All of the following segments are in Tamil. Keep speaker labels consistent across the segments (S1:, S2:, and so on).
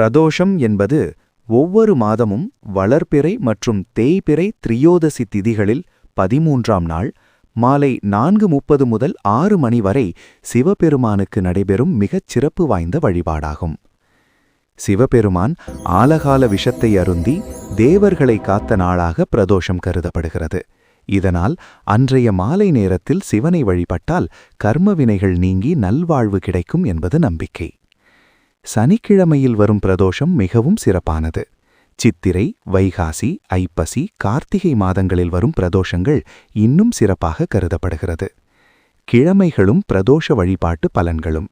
S1: பிரதோஷம் என்பது ஒவ்வொரு மாதமும் வளர்பிறை மற்றும் தேய்பிறை திரியோதசி திதிகளில் 13ஆம் நாள் மாலை 4:30 முதல் 6 மணி வரை சிவபெருமானுக்கு நடைபெறும் மிகச் சிறப்பு வாய்ந்த வழிபாடாகும். சிவபெருமான் ஆலகால விஷத்தை அருந்தி தேவர்களை காத்த நாளாக பிரதோஷம் கருதப்படுகிறது. இதனால் அன்றைய மாலை நேரத்தில் சிவனை வழிபட்டால் கர்மவினைகள் நீங்கி நல்வாழ்வு கிடைக்கும் என்பது நம்பிக்கை. சனிக்கிழமையில் வரும் பிரதோஷம் மிகவும் சிறப்பானது. சித்திரை, வைகாசி, ஐப்பசி, கார்த்திகை மாதங்களில் வரும் பிரதோஷங்கள் இன்னும் சிறப்பாக கருதப்படுகிறது. கிழமைகளும் பிரதோஷ வழிபாட்டு பலன்களும்.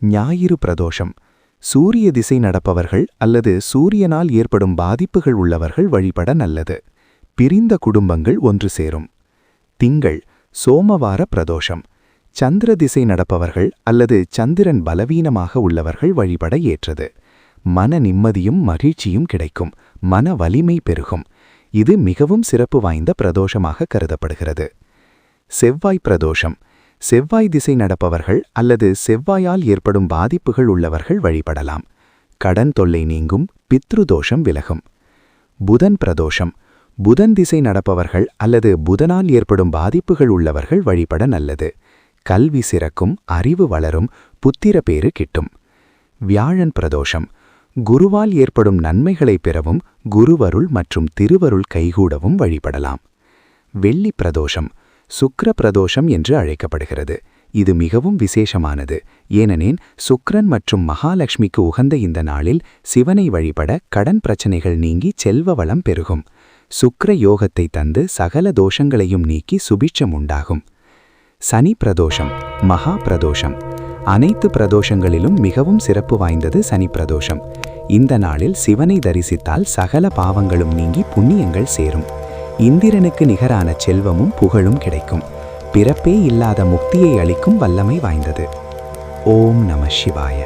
S1: ஞாயிறு பிரதோஷம். சூரிய திசை நடப்பவர்கள் அல்லது சூரியனால் ஏற்படும் பாதிப்புகள் உள்ளவர்கள் வழிபட நல்லது. பிரிந்த குடும்பங்கள் ஒன்று சேரும். திங்கள் சோமவார பிரதோஷம். சந்திர திசை நடப்பவர்கள் அல்லது சந்திரன் பலவீனமாக உள்ளவர்கள் வழிபட ஏற்றது. மன நிம்மதியும் மகிழ்ச்சியும் கிடைக்கும். மன வலிமை பெருகும். இது மிகவும் சிறப்பு வாய்ந்த பிரதோஷமாக கருதப்படுகிறது. செவ்வாய் பிரதோஷம். செவ்வாய் திசை நடப்பவர்கள் அல்லது செவ்வாயால் ஏற்படும் பாதிப்புகள் உள்ளவர்கள் வழிபடலாம். கடன் தொல்லை நீங்கும். பித்ருதோஷம் விலகும். புதன் பிரதோஷம். புதன் திசை நடப்பவர்கள் அல்லது புதனால் ஏற்படும் பாதிப்புகள் உள்ளவர்கள் வழிபட நல்லது. கல்வி சிறக்கும். அறிவு வளரும். புத்திர பேறு கிட்டும். வியாழன் பிரதோஷம். குருவால் ஏற்படும் நன்மைகளை பெறவும் குருவருள் மற்றும் திருவருள் கைகூடவும் வழிபடலாம். வெள்ளி பிரதோஷம். சுக்கிர பிரதோஷம் என்று அழைக்கப்படுகிறது. இது மிகவும் விசேஷமானது. ஏனெனில் சுக்கிரன் மற்றும் மகாலட்சுமிக்கு உகந்த இந்த நாளில் சிவனை வழிபட கடன் பிரச்சனைகள் நீங்கி செல்வ வளம் பெருகும். சுக்கிர யோகத்தை தந்து சகல தோஷங்களையும் நீக்கி சுபிட்சம் உண்டாகும். சனி பிரதோஷம். மகா பிரதோஷம். அனைத்து பிரதோஷங்களிலும் மிகவும் சிறப்பு வாய்ந்தது சனி பிரதோஷம். இந்த நாளில் சிவனை தரிசித்தால் சகல பாவங்களும் நீங்கி புண்ணியங்கள் சேரும். இந்திரனுக்கு நிகரான செல்வமும் புகழும் கிடைக்கும். பிறப்பே இல்லாத முக்தியை அளிக்கும் வல்லமை வாய்ந்தது. ஓம் நம சிவாய.